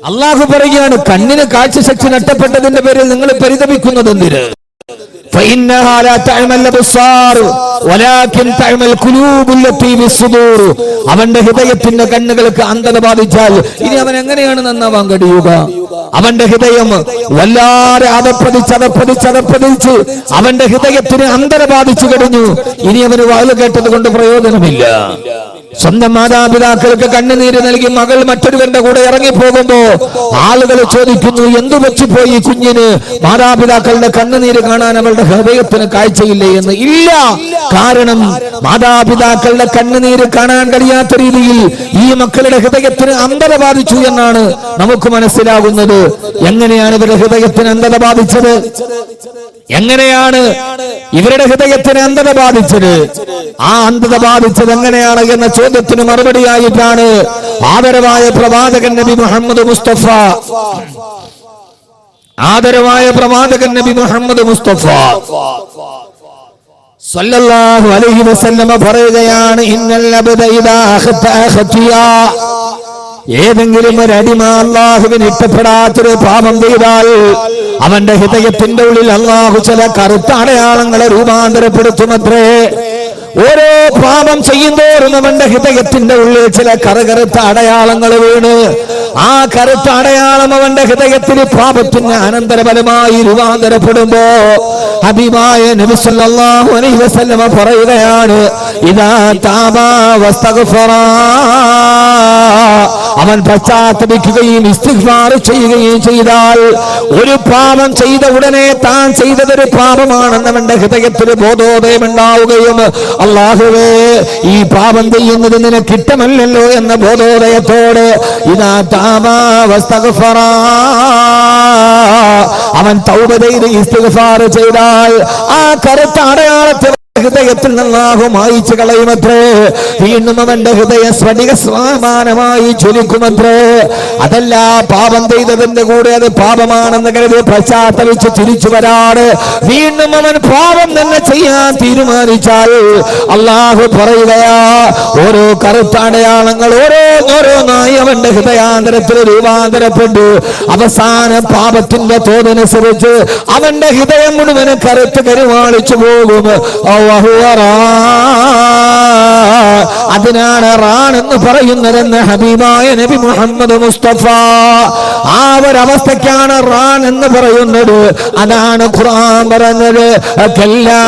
അള്ളാഹു പറയുകയാണ്, കണ്ണിന് കാഴ്ചശക്തി നഷ്ടപ്പെട്ടതിന്റെ പേരിൽ നിങ്ങൾ പരിതപിക്കുന്നത് എന്തിന്? അവന്റെ ഹൃദയത്തിന്റെ കണ്ണുകൾക്ക് അന്ധത ബാധിച്ചാൽ ഇനി അവൻ എങ്ങനെയാണ് നന്നാവാൻ കഴിയുക? അവന്റെ ഹൃദയം വല്ലാതെ അതപ്പതിച്ച് അവന്റെ ഹൃദയത്തിന് അന്ധത ബാധിച്ചു കഴിഞ്ഞു. ഇനി അവന് വാല് കേട്ടത് കൊണ്ട് പ്രയോജനമില്ല. സ്വന്തം മാതാപിതാക്കൾക്ക് കണ്ണുനീര് നൽകി മകൾ മറ്റൊരുവന്റെ കൂടെ ഇറങ്ങിപ്പോകുമ്പോ ആളുകൾ ചോദിക്കുന്നു, എന്തു വെച്ചുപോയി കുഞ്ഞിന്? മാതാപിതാക്കളുടെ കണ്ണുനീര് കാണാൻ അവളുടെ ഹൃദയത്തിന് കാഴ്ചയില്ലേ എന്ന്. ഇല്ല, കാരണം മാതാപിതാക്കളുടെ കണ്ണുനീര് കാണാൻ കഴിയാത്ത രീതിയിൽ ഈ മക്കളുടെ ഹൃദയത്തിന് അന്ധത ബാധിച്ചു എന്നാണ് നമുക്ക് മനസ്സിലാകുന്നത്. എങ്ങനെയാണ് ഇവരുടെ ഹൃദയത്തിന് അന്ധത ബാധിച്ചത്? എങ്ങനെയാണ് ഇവരുടെ ഹൃദയത്തിന് അന്ധത ബാധിച്ചത്? ആ അന്ധത ബാധിച്ചത് എങ്ങനെയാണ് എന്ന ചോദ്യത്തിന് മറുപടിയായിട്ടാണ് ആദരവായ പ്രവാചകൻ നബി മുഹമ്മദ് മുസ്തഫ സല്ലല്ലാഹു അലൈഹി വസല്ലമ പറയുകയാണ്, ഇന്നൽ അബ്ദ ഇദാ ഖതഅ ഏതെങ്കിലും ഒരു അടിമ അല്ലാഹുവിന് ഇഷ്ടപ്പെടാത്തൊരു പാപം ചെയ്താൽ അവന്റെ ഹൃദയത്തിന്റെ ഉള്ളിൽ അല്ലാഹു ചില കറുത്ത അടയാളങ്ങളെ രൂപാന്തരപ്പെടുത്തുമത്രേ. ഓരോ പാപം ചെയ്യുന്തോറും അവന്റെ ഹൃദയത്തിന്റെ ഉള്ളിൽ ചില കറുകറുത്ത അടയാളങ്ങൾ വീണ് ആ കറുത്ത അടയാളം അവന്റെ ഹൃദയത്തിൽ പാപത്തിന് അനന്തരഫലമായി രൂപാന്തരപ്പെടുമ്പോ ഹബീബായ നബി സല്ലല്ലാഹു അലൈഹി വസല്ലമ പറയുകയാണ്, ഇദാ താബാ വസ്തഗ്ഫറ, അവൻ പശ്ചാത്തപിക്കുകയും ഇസ്തിഗ്ഫാർ ചെയ്യുകയും ചെയ്താൽ, ഒരു പാപം ചെയ്ത ഉടനെ താൻ ചെയ്തതൊരു പാപമാണെന്ന് അവന്റെ ഹൃദയത്തിൽ ബോധോദയം ഉണ്ടാവുകയും അല്ലാഹുവേ ഈ പാപം ചെയ്യുന്നത് നിനക്ക് ഇഷ്ടമല്ലല്ലോ എന്ന ബോധോദയത്തോട് ഇദാ താബാ വസ്തഗ്ഫറ, അവൻ തൗബ ചെയ്ത് ഇസ്തിഗ്ഫാർ ചെയ്താൽ ആ കറുത്ത അടയാളത്തെ ഹൃദയത്തിൽ നിന്നാഹു മായിച്ചു കളയുമത്രേ. വീണ്ടും അവന്റെ ഹൃദയ സ്ഫടിക സമാനമായി ജ്വലിക്കുമത്രേ. അതല്ല, പാപം ചെയ്തതിന്റെ കൂടെ അത് പാപമാണെന്ന് കരുതി പശ്ചാത്തപിച്ച് തിരിച്ചു വരാറ് വീണ്ടും അവൻ പാപം തന്നെ ചെയ്യാൻ തീരുമാനിച്ചാൽ അല്ലാഹു പറയുകയാ, ഓരോ കറുത്ത അടയാളങ്ങൾ ഓരോന്നായി അവന്റെ ഹൃദയാന്തരത്തിൽ രൂപാന്തരപ്പെട്ടു അവസാന പാപത്തിന്റെ തോതനുസരിച്ച് അവന്റെ ഹൃദയം മുഴുവൻ കറുത്ത് കരുവാളിച്ചു പോകും. അതിനാണ് റാൻ എന്ന് പറയുന്നതെന്ന് ഹബീബായ നബി മുഹമ്മദ് മുസ്തഫ. ആ ഒരവസ്ഥയ്ക്കാണ് റാൻ എന്ന് പറയുന്നത്. അതാണ് ഖുർആൻ പറഞ്ഞത്, കല്ലാ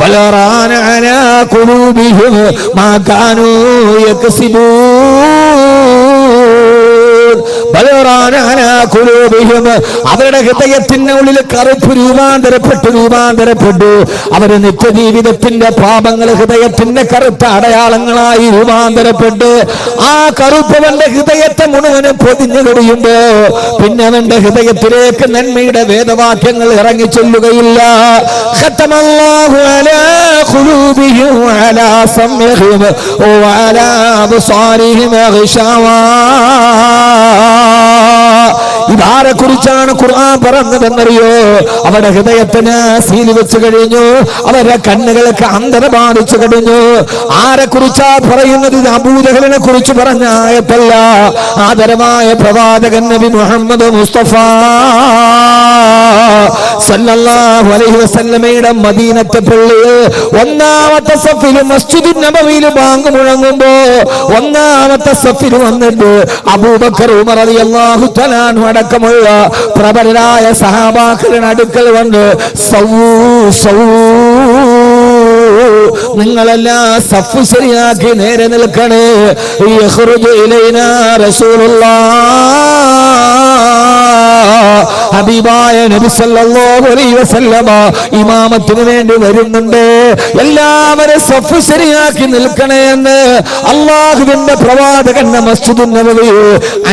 ബൽ റാന അലാ ഖുലൂബിഹിം മാ കാനൂ യക്സിബൂൻ. അവരുടെ ഹൃദയത്തിന്റെ ഉള്ളിൽ കറുപ്പ് രൂപാന്തരപ്പെട്ടു. അവര് നിത്യജീവിതത്തിന്റെ പാപങ്ങൾ ഹൃദയത്തിന്റെ കറുത്ത അടയാളങ്ങളായി രൂപാന്തരപ്പെട്ട് ആ കറുപ്പവന്റെ ഹൃദയത്തെ മുഴുവനും പൊതിഞ്ഞു കഴിയുമ്പോ പിന്നെ അവന്റെ ഹൃദയത്തിലേക്ക് നന്മയുടെ വേദവാക്യങ്ങൾ ഇറങ്ങി ചൊല്ലുകയില്ല. ഖതമല്ലാഹു അലാ ഖുലൂബിഹിം വഅലാ സമഇഹിം വഅലാ അബ്സാരിഹിം ഗിശാവാ. ഇതാരെ കുറിച്ചാണ് ഖുർആൻ പറഞ്ഞതെന്നറിയോ? അവരുടെ ഹൃദയത്തിന് സീല് വെച്ച് കഴിഞ്ഞു, അവരുടെ കണ്ണുകൾക്ക് അന്ധത ബാധിച്ചു കഴിഞ്ഞു. ആരെ കുറിച്ചാ പറയുന്നത്? ഇത് അബൂജഹലിനെ കുറിച്ച് പറഞ്ഞ ആയത്തല്ല. ആദരമായ പ്രവാചകൻ നബി മുഹമ്മദ് മുസ്തഫ സല്ലല്ലാഹു അലൈഹി വസല്ലമയുടെ മദീനത്തെ പള്ളിയിൽ ഒന്നാമത്തെ സഫിൽ മസ്ജിദുൻ നബവിയിൽ ബാങ്ക് മുഴങ്ങുമ്പോ ഒന്നാമത്തെ സഫിൽ വന്നിട്ട് അബൂബക്കർ ഉമർ റളിയല്ലാഹു തആല അൻഹു അടക്കമുള്ള പ്രബലരായ സഹാബാക്കളുടെ അടുക്കൽ വന്ന് നിങ്ങളെല്ലാം സഫ് ശരിയാക്കി നേരെ നിൽക്കണേ. യഖ്റുജു ഇലൈനാ റസൂലുള്ളാഹ്, ഹബീബായ നബി സല്ലല്ലാഹു അലൈഹി വസല്ലമ ഇമാമത്തിന് വേണ്ടി വരുന്നുണ്ട്. എല്ലാവരും സഫ് ശരിയാക്കി നിൽക്കണേ എന്ന് അല്ലാഹുവിന്റെ പ്രവാചകന്റെ മസ്ജിദുൻ നബവി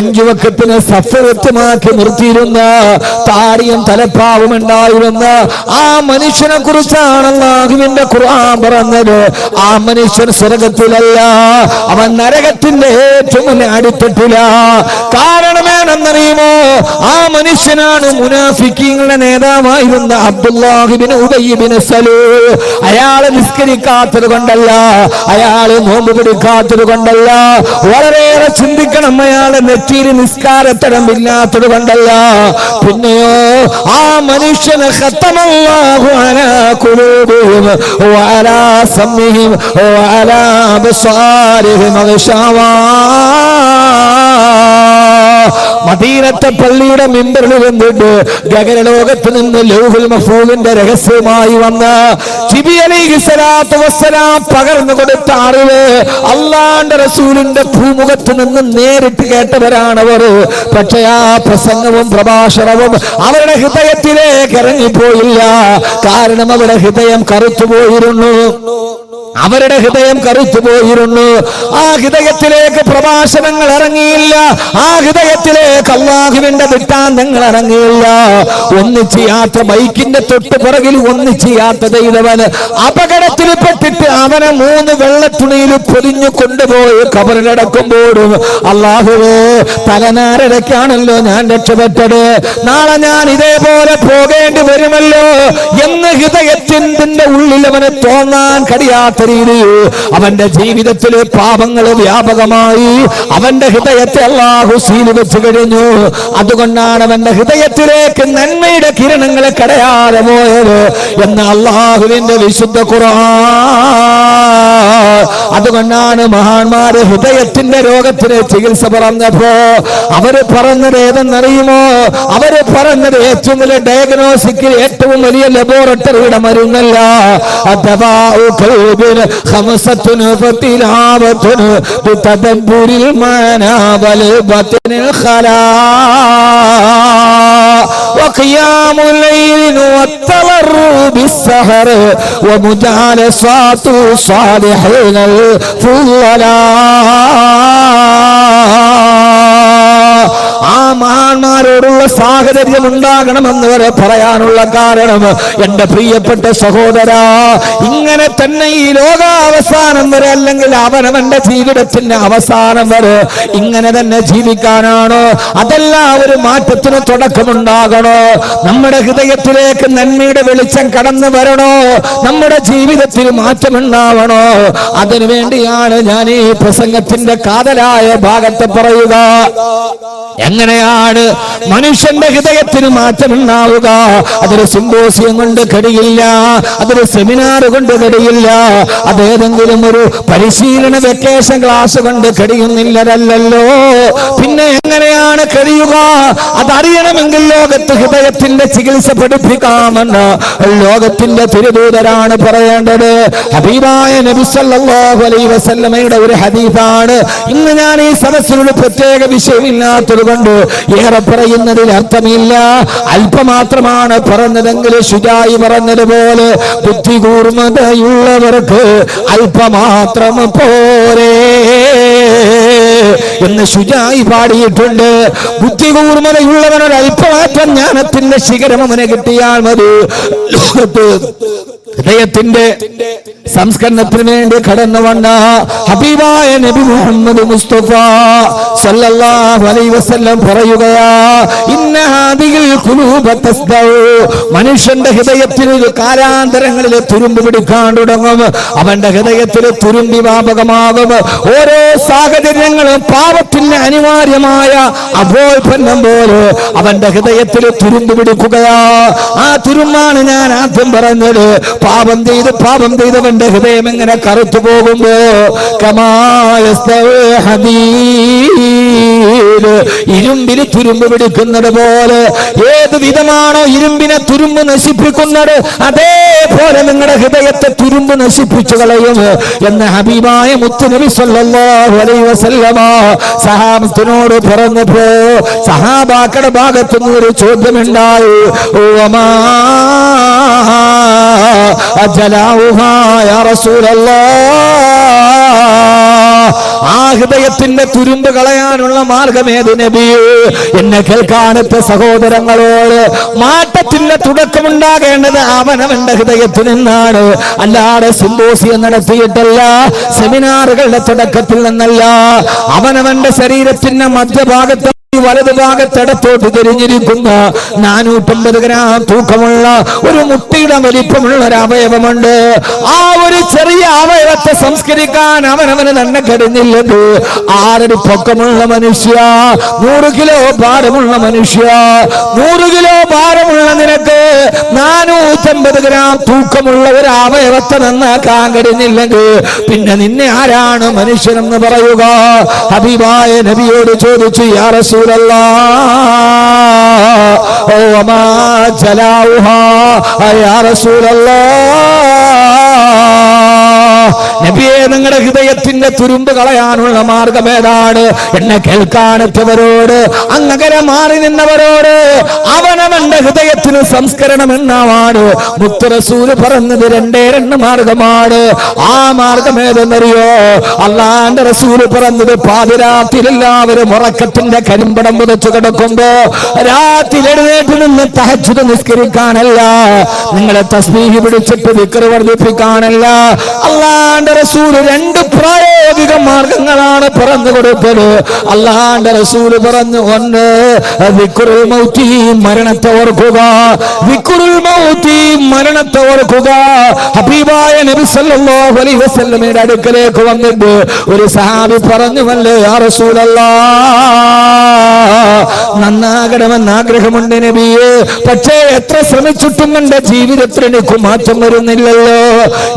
5 വഖത്തിന് സഫ് വ്യക്തമാക്കി നിർത്തിയിരുന്ന താടിയും തലപ്പാവും ഉണ്ടായിരുന്ന ആ മനുഷ്യനെ കുറിച്ചാണ് അല്ലാഹുവിന്റെ ഖുർആൻ പറഞ്ഞത്. ആ മനുഷ്യൻ സ്വർഗത്തിലല്ല, അവൻ നരകത്തിന്റെ ഏറ്റവും അടിത്തട്ടില. കാരണം ആരാണെന്നറിയുമോ? ആ മനുഷ്യനാണ് മുനാഫിക്കീങ്ങളുടെ നേതാവായിരുന്ന അബ്ദുല്ലാഹ് ഇബ്നു ഉബയ്യ് ഇബ്നു സലൂൽ. അയാള് നിസ്കരിക്കാത്തത് കൊണ്ടല്ല, അയാള് നോമ്പ് പിടിക്കാത്തത് കൊണ്ടല്ല, വളരെയേറെ ചിന്തിക്കണം, അയാളെ നെറ്റിയിൽ നിസ്കാരത്തടമില്ലാത്തത് കൊണ്ടല്ല. പിന്നെയോ ആ മനുഷ്യന് ഖത്തമല്ലാഹു അലാ ഖുലൂബിഹിം വഅലാ സമഇഹിം വഅലാ അബ്സാരിഹിം ഗിശാവാ. മദീനത്തെ പള്ളിയുടെ മിമ്പറിൽ വന്നിട്ട് ഗഗനലോകത്ത് നിന്ന് ലൗഹുൽ മഹ്ഫൂദിന്റെ രഹസ്യമായി വന്ന ജിബ്രീൽ അലൈഹിസ്സലാത്തു വസ്സലാം പകർന്നു കൊടുത്ത അറിവ് അല്ലാഹുവിന്റെ റസൂലിന്റെ ഭൂമുഖത്ത് നിന്ന് നേരിട്ട് കേട്ടവരാണവർ. പക്ഷേ ആ പ്രസംഗവും പ്രഭാഷണവും അവരുടെ ഹൃദയത്തിലേക്ക് ഇറങ്ങിപ്പോയില്ല. കാരണം അവരുടെ ഹൃദയം കറുത്തുപോയിരുന്നു. അവരുടെ ഹൃദയം കറുത്തുപോയിരുന്നു. ആ ഹൃദയത്തിലേക്ക് പ്രഭാഷണങ്ങൾ ഇറങ്ങിയില്ല. ആ ഹൃദയത്തിലേക്ക് അല്ലാഹുവിന്റെ വൃത്താന്തങ്ങൾ ഇറങ്ങിയില്ല. ഒന്നിച്ച് യാത്ര, ബൈക്കിന്റെ തൊട്ട് പുറകിൽ ഒന്നിച്ച് യാത്ര ചെയ്തവന് അപകടത്തിൽപ്പെട്ടിട്ട് അവനെ 3 വെള്ളത്തുണിയിൽ പൊതിഞ്ഞു കൊണ്ടുപോയി ഖബറിലടക്കുമ്പോഴും അല്ലാഹുവേ, തലനാരടയ്ക്കാണല്ലോ ഞാൻ രക്ഷപ്പെട്ടത്, നാളെ ഞാൻ ഇതേപോലെ പോകേണ്ടി വരുമല്ലോ എന്ന് ഹൃദയത്തിന്റെ ഉള്ളിൽ അവന് തോന്നാൻ കഴിയാത്ത രീതിയിൽ അവന്റെ ജീവിതത്തിലെ പാപങ്ങൾ വ്യാപകമായി അവന്റെ ഹൃദയത്തെ അല്ലാഹു സീൽ വെച്ച് കഴിഞ്ഞു. അതുകൊണ്ടാണ് അവന്റെ ഹൃദയത്തിലേക്ക് നന്മയുടെ കിരണങ്ങൾ കടയാതെ പോയത് എന്ന് അല്ലാഹുവിന്റെ വിശുദ്ധ ഖുർആൻ. അതുകൊണ്ടാണ് മഹാന്മാര് ഹൃദയത്തിന്റെ രോഗത്തിന് ചികിത്സ പറഞ്ഞപ്പോ അവര് പറഞ്ഞത് ഏതെന്നറിയുമോ? അവര് പറഞ്ഞത് ഏറ്റവും വലിയ ഡയഗ്നോസിക്കിൽ ഏറ്റവും വലിയ ലബോറട്ടറിയുടെ മരുന്നല്ല. خمسة فتلاوة بتدبر المعنى والبطن الخلاء وقيام الليل والتضرع بالسحر ومجالسات الصالحين الفضلاء. ആ മഹാന്മാരോടുള്ള സാഹചര്യം ഉണ്ടാകണമെന്ന് വരെ പറയാനുള്ള കാരണം, എന്റെ പ്രിയപ്പെട്ട സഹോദരാ, ഇങ്ങനെ തന്നെ ഈ ലോകാവസാനം വരെ, അല്ലെങ്കിൽ അവനവന്റെ ജീവിതത്തിന്റെ അവസാനം വരെ ഇങ്ങനെ തന്നെ ജീവിക്കാനാണോ? അതല്ല ഒരു മാറ്റത്തിന് തുടക്കമുണ്ടാകണോ? നമ്മുടെ ഹൃദയത്തിലേക്ക് നന്മയുടെ വെളിച്ചം കടന്നു വരണോ? നമ്മുടെ ജീവിതത്തിൽ മാറ്റമുണ്ടാവണോ? അതിനു വേണ്ടിയാണ് ഞാൻ ഈ പ്രസംഗത്തിന്റെ കാതലായ ഭാഗത്ത് പറയുക. എങ്ങനെയാണ് മനുഷ്യന്റെ ഹൃദയത്തിന് മാറ്റമുണ്ടാവുക? അതൊരു സിംബോസിയം കൊണ്ട് കഴിയില്ല, അതൊരു സെമിനാർ കൊണ്ട് കഴിയില്ല, അതേതെങ്കിലും ഒരു പരിശീലന വെക്കേഷൻ ക്ലാസ് കൊണ്ട് കഴിയുന്നില്ലല്ലോ. പിന്നെ എങ്ങനെയാണ് കഴിയുക? അതറിയണമെങ്കിൽ ലോകത്ത് ഹൃദയത്തിന്റെ ചികിത്സ പഠിപ്പിക്കാമെന്ന് ലോകത്തിന്റെ തിരുദൂതരാണ് പറയേണ്ടത്. ഹബീബായ നബി സല്ലല്ലാഹു അലൈഹി വസല്ലമയുടെ ഒരു ഹദീസാണ്. ഇന്ന് ഞാൻ ഈ സദസ്സിനോട് പ്രത്യേക വിഷയമില്ലാത്തത് കൊണ്ട് ഏറെ പറയുന്നതിൽ അർത്ഥമില്ല, അല്പമാത്രമാണ് പറഞ്ഞതെങ്കിൽ ശുജായി പറഞ്ഞതുപോലെ ബുദ്ധി കൂർമ്മതയുള്ളവർക്ക് അല്പമാത്രം പോരേ എന്ന് ശുജായി പാടിയിട്ടുണ്ട്. ബുദ്ധി കൂർമ്മതയുള്ളവനൊരു അല്പമാത്രം ജ്ഞാനത്തിന്റെ ശിഖരം അവനെ കിട്ടിയാൽ മതി. ഹൃദയത്തിന്റെ സംസ്കരണത്തിന് വേണ്ടി കടന്നു വന്ന ഹബീബായ നബി മുഹമ്മദ് മുസ്തഫ സല്ലല്ലാഹു അലൈഹി വസല്ലം പറയുകയാ, ഇന്ന ഹാദിഹിൽ ഖുലൂബ തസ്ദഉ. മനുഷ്യന്റെ ഹൃദയത്തിൽ കാലാന്തരങ്ങളിൽ തുരുമ്പ് പിടിക്കാൻ തുടങ്ങും. അവന്റെ ഹൃദയത്തിൽ തുരുമ്പി വ്യാപകമാകും. ഓരോ സാഹചര്യങ്ങളും പാപത്തിന് അനിവാര്യമായ അഭോൽപ്പന്നം പോലെ അവന്റെ ഹൃദയത്തിൽ തുരുമ്പ് പിടിക്കുകയാ. ആ തുരുമ്പാണ് ഞാൻ ആദ്യം പറഞ്ഞത്. പാപം ചെയ്തവന്റെ ഹൃദയം എങ്ങനെ കറുത്തു പോകുമ്പോ ഇരുമ്പിന് തുരുമ്പ് പിടിക്കുന്നത് പോലെ, ഏത് വിധമാണോ ഇരുമ്പിനെ തുരുമ്പ് നശിപ്പിക്കുന്നത്, അതേപോലെ നിങ്ങളുടെ ഹൃദയത്തെ തുരുമ്പ് നശിപ്പിച്ചു കളയും എന്ന് ഹബീബായ മുത്തുനബി സല്ലല്ലാഹു അലൈഹി വസല്ലമ സഹാബത്തിനോട് പറഞ്ഞപ്പോ സഹാബാക്കളുടെ ഭാഗത്തുനിന്ന് ഒരു ചോദ്യമുണ്ടായി, യാ റസൂലല്ലാഹ്, ആ ഹൃദയത്തിന്റെ തുരുമ്പ് കളയാനുള്ള മാർഗമേത് നബി? എന്നെ കേൾക്കാനത്തെ സഹോദരങ്ങളോട്, മാറ്റത്തിന്റെ തുടക്കമുണ്ടാകേണ്ടത് അവനവന്റെ ഹൃദയത്തിൽ നിന്നാണ്. അല്ലാതെ സിംബോസിയം നടത്തിയിട്ടല്ല, സെമിനാറുകളുടെ തുടക്കത്തിൽ നിന്നല്ല. അവനവന്റെ ശരീരത്തിന്റെ മധ്യഭാഗത്ത് വലതുഭാഗത്തിടത്തോട്ട് തിരിഞ്ഞിരിക്കുന്ന 450 ഗ്രാം തൂക്കമുള്ള ഒരു മുട്ടിയുടെ വലിപ്പമുള്ള ഒരു അവയവമുണ്ട്. ആ ഒരു ചെറിയ അവയവത്തെ സംസ്കരിക്കാൻ അവനവന് തന്നെ കഴിഞ്ഞില്ലത്. 6 അടി പൊക്കമുള്ള മനുഷ്യ, 100 കിലോ ഭാരമുള്ള മനുഷ്യ, 100 കിലോ ഭാരമുള്ള നിനക്ക് 450 ഗ്രാം തൂക്കമുള്ള ഒരു അവയവത്തെ നന്നാക്കാൻ കഴിഞ്ഞില്ലെങ്കിൽ പിന്നെ നിന്നെ ആരാണ് മനുഷ്യനെന്ന് പറയുക? ഹബീബായ നബിയോട് ചോദിച്ചു, യാ റസൂലല്ലാഹ്, ഓ മാ ജലാഉഹാ യാ റസൂലല്ലാഹ്, നബിയെ നിങ്ങളുടെ ഹൃദയത്തിന്റെ തുരുമ്പ് കളയാനുള്ള മാർഗം ഏതാണ്? എന്നെ കേൾക്കാനെത്തവരോട്, അങ്ങകരെ മാറി നിന്നവരോട് അവനവന്റെ ഹൃദയത്തിന് സംസ്കരണം എന്നാണ് മുത്ത് റസൂൽ പറഞ്ഞത്. 2 മാർഗമാണ്. ആ മാർഗം ഏതെന്നറിയോ? അള്ളാന്റെ റസൂൽ പറഞ്ഞത് പാതിരാത്രിയിൽ എല്ലാവരും ഉറക്കത്തിന്റെ കരിമ്പടം പുതച്ചു കിടക്കുമ്പോ രാത്രി എഴുന്നേറ്റ് നിന്ന് തഹജ്ജുദ് നിസ്കരിക്കാനല്ല, നിങ്ങളെ തസ്ബീഹ് പിടിച്ചിട്ട് ദിക്ർ വർദ്ധിപ്പിക്കാനല്ല. അള്ളാന്റെ റസൂൽ 2 പ്രായോഗിക മാർഗങ്ങളാണ് പറഞ്ഞു കൊടുത്തത്. അള്ളാന്റെ റസൂൽ പറഞ്ഞു, ഒന്ന് ദിക്റുൽ മൗതി, മരണത്തെ ഓർക്കുക. ദിക്റുൽ മൗതി, മരണത്തെ ഓർക്കുക. ഹബീബായ നബി സല്ലല്ലാഹു അലൈഹി വസല്ലമയുടെ അടുക്കലേക്ക് വന്നിട്ട് ഒരു സഹാബി പറഞ്ഞുവല്ലോ, യാ റസൂലല്ലാഹ്, നന്നാകണമെന്ന് ആഗ്രഹമുണ്ട് നബിയെ, പക്ഷേ എത്ര ശ്രമിച്ചിട്ടും എന്റെ ജീവിതത്തിൽ എനിക്ക് മാറ്റം വരുന്നില്ലല്ലോ.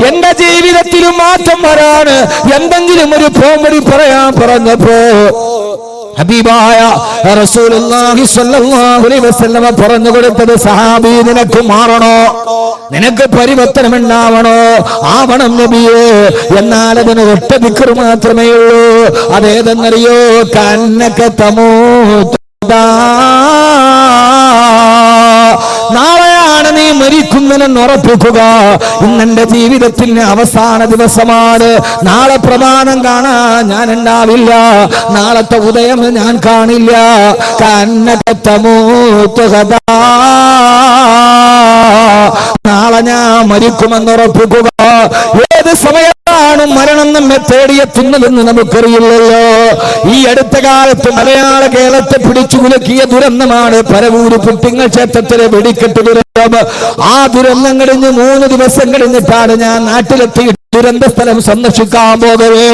എന്റെ ജീവിതത്തിലും മാറ്റം വരാണ് എന്തെങ്കിലും ഒരു പോംവഴി പറയാൻ പറഞ്ഞപ്പോ ഹബീബായ റസൂലുള്ളാഹി സ്വല്ലല്ലാഹു അലൈഹി വസല്ലമ പറഞ്ഞു കൊടുത്തത്, സഹാബി, നിനക്ക് മാറണോ? നിനക്ക് പരിവർത്തനം ഉണ്ടാവണോ? ആവണം നബിയെ. എന്നാൽ അതിന് ഒറ്റ ദിക്ർ മാത്രമേ ഉള്ളൂ. അതേതെന്നറിയോ? കന്നക തമൂതാ, നാളെയാണ് നീ മരിക്കുന്നതെന്ന് ഉറപ്പിക്കുക. ഇന്നെന്റെ ജീവിതത്തിന്റെ അവസാന ദിവസമാണ്. നാളെ പ്രമാണം കാണാൻ ഞാൻ ഉണ്ടാവില്ല, നാളത്തെ ഉദയം ഞാൻ കാണില്ല. നാളെ ഞാൻ മരിക്കുമെന്ന് ഉറപ്പിക്കുക. ഏത് സമയത്താണ് മരണം നമ്മെ തേടിയെത്തുന്നതെന്ന് നമുക്കറിയില്ലല്ലോ. ഈ അടുത്ത കാലത്ത് മലയാള കേരളത്തെ പിടിച്ചു കുലുക്കിയ ദുരന്തമാണ് പരവൂര് പുട്ടിങ്ങൽ ക്ഷേത്രത്തിലെ വെടിക്കെട്ട് ദുരന്തം. ആ ദുരന്തം കഴിഞ്ഞ് 3 ദിവസം കഴിഞ്ഞിട്ടാണ് ഞാൻ നാട്ടിലെത്തി ദുരന്ത സ്ഥലം സന്ദർശിക്കാൻ പോകവേ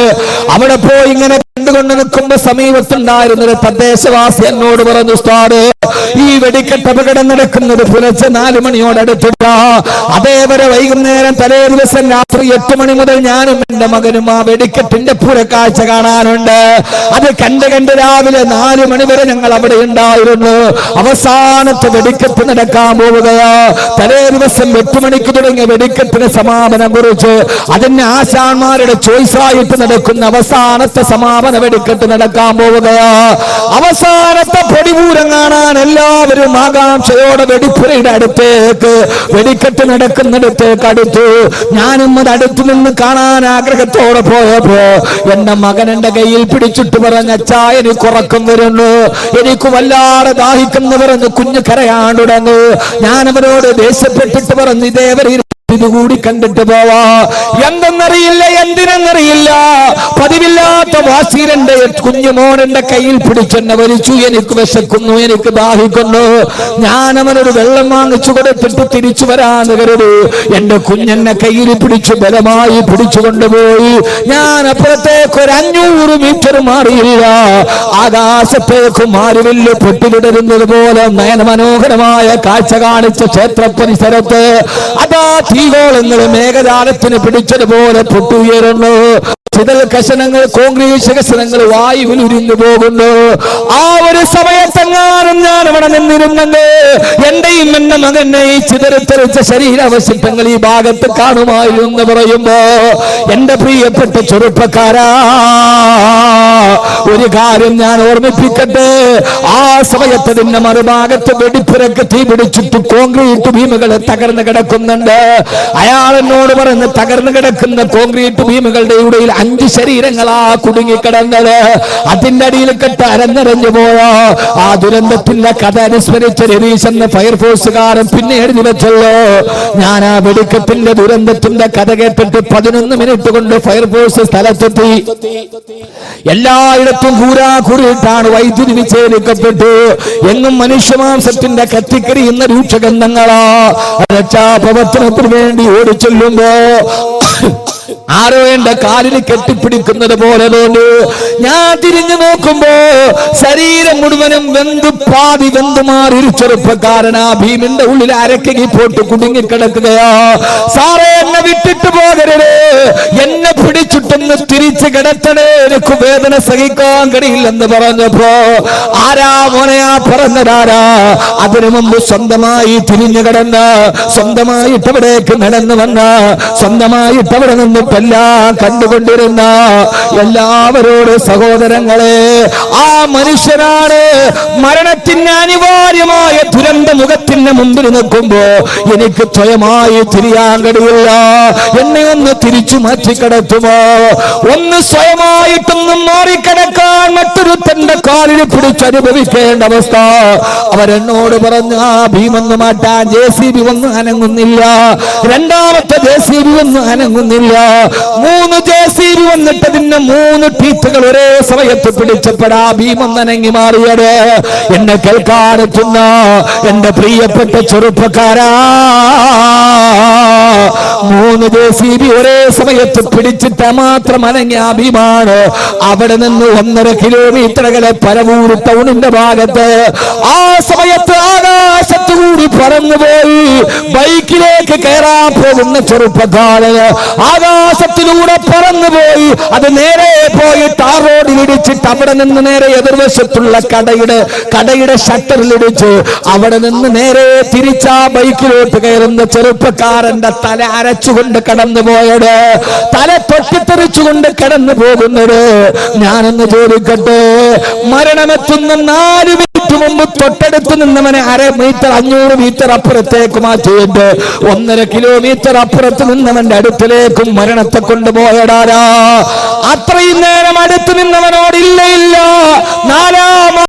അവിടെ പോയി ഇങ്ങനെ കണ്ടുകൊണ്ട് നിൽക്കുമ്പോ സമീപത്തുണ്ടായിരുന്നൊരു തദ്ദേശവാസി എന്നോട് പറഞ്ഞു, ഉസ്താദ്, ഈ വെടിക്കെട്ട് അപകടം നടക്കുന്നത് പുലർച്ചെ 4 മണിയോടടുത്തില്ല. അതേവരെ വൈകുന്നേരം തലേ ദിവസം രാത്രി 8 മണി മുതൽ ഞാനും എന്റെ മകനും ആ വെടിക്കെട്ടിന്റെ പുറക്കാഴ്ച കാണാനുണ്ട്. അത് കണ്ട് രാവിലെ 4 മണി വരെ ഞങ്ങൾ അവിടെ ഉണ്ടായിരുന്നു. അവസാനത്തെ വെടിക്കെട്ട് നടക്കാൻ പോവുകയാ. തലേ ദിവസം 8 മണിക്ക് തുടങ്ങിയ വെടിക്കെട്ടിന് സമാപനം കുറിച്ച് അതിന് ആശാന്മാരുടെ ചോയ്സായിട്ട് നടക്കുന്ന അവസാനത്തെ സമാപന വെടിക്കെട്ട് നടക്കാൻ പോവുകയാ. അവസാനത്തെ പൊടിപൂരം കാണാൻ എല്ലാവരും ആകാംക്ഷയോടെ വെടിപ്പുരയുടെ അടുത്തേക്ക്, വെടിക്കെട്ട് നടക്കുന്നിടത്തേക്ക് അടുത്തു. ഞാനും അത് അടുത്തു നിന്ന് കാണാൻ ആഗ്രഹത്തോടെ പോയപ്പോ എന്റെ മകൻ എന്റെ കയ്യിൽ പിടിച്ചിട്ട് പറഞ്ഞ, അച്ഛാ, എനിക്ക് ഉറക്കം വരുന്നു, എനിക്ക് വല്ലാതെ ദാഹിക്കുന്നു പറഞ്ഞ് കുഞ്ഞു കരയാണ്ടുടങ്ങ്. ഞാൻ അവരോട് ദേഷ്യപ്പെട്ടിട്ട് പറഞ്ഞു, ഇതേവരെ ഇതുകൂടി കണ്ടിട്ട് പോവാ. എന്തെന്നറിയില്ല, എന്തിനെന്നറിയില്ല, പതിവില്ലാത്ത വാശിരന്റെ കുഞ്ഞുമോനെന്റെ കയ്യിൽ പിടിച്ചെന്നെ വലിച്ചു. എനിക്ക് വിശക്കുന്നു, എനിക്ക് ദാഹിക്കുന്നു. ഞാൻ അവനൊരു വെള്ളം വാങ്ങിച്ചു കൊടുത്തിട്ട് തിരിച്ചു വരാന്ന് കരുതി എന്റെ കുഞ്ഞെന്നെ കയ്യിൽ പിടിച്ചു ബലമായി പിടിച്ചു കൊണ്ടുപോയി. ഞാൻ അപ്പുറത്തേക്ക് ഒരു 500 മീറ്റർ മാറിയില്ല. ആകാശത്തേക്ക് മാരുവില്ല് പൊട്ടിവിടരുന്നത് പോലെ നയനമനോഹരമായ കാഴ്ച കാണിച്ച ക്ഷേത്ര പരിസരത്ത് അതാ തീഗോളങ്ങൾ മേഘജാലത്തിന് പിടിച്ചതുപോലെ പൊട്ടുയരുന്നു. ചിതൽ കഷണങ്ങൾ, കോൺക്രീറ്റ് കഷണങ്ങൾ വായുവിൽ ഉരിഞ്ഞു പോകുന്നു. ആ ഒരു സമയത്തെങ്ങാനും ഞാൻ അവിടെ നിന്നിരുന്നെങ്കിൽ എന്റെയും എന്റെ മകനെ ഈ ചിതറിത്തെറിച്ച ശരീരാവശിഷ്ടങ്ങൾ ഈ ഭാഗത്ത് കാണുമായിരുന്നു പറയുമ്പോ എന്റെ പ്രിയപ്പെട്ട ചെറുപ്പക്കാരാ, ഒരു കാര്യം ഞാൻ ഓർമ്മിപ്പിക്കട്ടെ. ആ സമയത്ത് അതിന്റെ മറുഭാഗത്ത് വെടിപ്പുരക്ക് തീ പിടിച്ചിട്ട് കോൺക്രീറ്റ് ഭീമുകൾ തകർന്നു കിടക്കുന്നുണ്ട്. അയാൾ എന്നോട് പറഞ്ഞ്, തകർന്നു കിടക്കുന്ന കോൺക്രീറ്റ് ഭീമുകളുടെ ഇടയിൽ 5 ശരീരങ്ങളാ കുടുങ്ങിക്കിടന്നത്. അതിന്റെ അടിയിൽ കെട്ട് അരഞ്ഞരഞ്ഞു പോയോ. ആ ദുരന്തത്തിന്റെ കഥ അനുസ്മരിച്ച രതീഷ് എന്ന ഫയർഫോഴ്സുകാരൻ പിന്നെ എഴുതി വെച്ചല്ലോ. ഞാൻ ആ വെടിക്കെട്ടിന്റെ ദുരന്തത്തിന്റെ കഥ കേട്ടിട്ട് 11 മിനിറ്റ് കൊണ്ട് ഫയർഫോഴ്സ് സ്ഥലത്തെത്തി. എല്ലായിടത്തും ചുറ്റും കൂരാക്കുറിയിട്ടാണ് വൈദ്യുതി വിച്ഛേദിക്കപ്പെട്ടു. എങ്ങും മനുഷ്യമാംസത്തിന്റെ കത്തിക്കരിയുന്ന രൂക്ഷഗന്ധങ്ങളാ. രക്ഷാപ്രവർത്തനത്തിന് വേണ്ടി ഓടിച്ചെല്ലുമ്പോ ആരോ എന്റെ കാലിന് കെട്ടിപ്പിടിക്കുന്നത് പോലെ തോന്നി. ഞാൻ തിരിഞ്ഞു നോക്കുമ്പോ ശരീരം മുഴുവനും പാതി വെന്തുമാറി ഒരു ചെറുപ്പക്കാരൻ ആ ഭീമിന്റെ ഉള്ളിൽ അരക്കകി പോട്ട് കുടുങ്ങിക്കിടക്കുകയാ. സാറേ, എന്നെ വിട്ടിട്ട് പോകരുത്, എന്നെ പിടിച്ചിട്ടൊന്ന് തിരിച്ചു കിടത്തണേ, എനിക്ക് വേദന സഹിക്കാൻ കഴിയില്ലെന്ന് പറഞ്ഞപ്പോ ആരാ മോനെയാ പറഞ്ഞതാരാ? അതിനു മുമ്പ് സ്വന്തമായി തിരിഞ്ഞു കിടന്ന, സ്വന്തമായിട്ട് അവിടേക്ക് നടന്നു വന്ന, സ്വന്തമായിട്ട് അവിടെ നിന്നിട്ടെല്ലാം കണ്ടുകൊണ്ടിരുന്ന എല്ലാവരോടും സഹോദരങ്ങളെ, ആ മനുഷ്യനാണ് മരണത്തിന് അനിവാര്യമായ ദുരന്ത മുഖത്തിന്റെ മുമ്പിൽ നിൽക്കുമ്പോ എനിക്ക് സ്വയമായി തിരിയാൻ കഴിയില്ല. എന്നെ ഒന്ന് തിരിച്ചു മാറ്റിക്കിടത്തുമോ? ഒന്ന് സ്വയമായിട്ടൊന്നും മാറിക്കിടക്കാൻ മറ്റൊരുത്തന്റെ കാലിൽ പിടിച്ചനുഭവിക്കേണ്ട അവസ്ഥ. അവരെന്നോട് പറഞ്ഞു, ആ ഭീമൊന്ന് മാറ്റാൻ JCB ഒന്നും അനങ്ങുന്നില്ല, രണ്ടാമത്തെ JCB ഒന്നും അനങ്ങുന്നില്ല. 3 JCB വന്നിട്ട് അതിന്റെ 3 ടീത്തുകൾ ഒരേ സമയത്ത് പിടിച്ചപ്പെടാ ഭീമൊന്ന് അനങ്ങി മാറിയത്. എന്നെ കേൾക്കാനെത്തുന്ന എന്റെ പ്രിയപ്പെട്ട ചെറുപ്പക്കാരാ, 3 JCB ഒരേ സമയത്ത് പിടിച്ചിട്ട് മാത്രം അനങ്ങിയ ഭീമാണ് അവിടെ നിന്ന് 1.5 കിലോമീറ്റർ അകലെ പരവൂർ ടൗണിന്റെ ഭാഗത്ത് ആ സമയത്ത് ആകാശത്തുകൂടി പറന്നുപോയി ബൈക്കിലേക്ക് കയറാൻ പോകുന്ന ചെറുപ്പക്കാരന് ആകാശത്തിലൂടെ പറന്നുപോയി. അത് നേരെ പോയി ടാർ റോഡിൽ ഇടിച്ചിട്ട് അവിടെ നിന്ന് നേരെ എതിർവശത്തുള്ള കടയുടെ ഷട്ടറിലിടിച്ച് അവിടെ നിന്ന് നേരെ തിരിച്ചാ ബൈക്കിലോട്ട് കയറുന്ന ചെറുപ്പക്കാരന്റെ തല അരച്ചുകൊണ്ട് കടന്നു പോയത്, തല തൊട്ടിത്തെറിച്ചുകൊണ്ട് കടന്നു പോകുന്നത്. ഞാനൊന്ന് ചോദിക്കട്ടെ, മരണമെത്തുന്ന 4 മിനിറ്റ് മുമ്പ് തൊട്ടടുത്ത് നിന്നവനെ 1/2 മീറ്റർ 500 മീറ്റർ അപ്പുറത്തേക്ക് മാറ്റിയിട്ട് 1.5 കിലോമീറ്റർ അപ്പുറത്ത് നിന്നവന്റെ അടുത്തിലേക്കും മരണത്തെ കൊണ്ടുപോയടാരാ? അത്രയും നേരം അടുത്ത് നിന്നവനോട് ഇല്ല ഇല്ല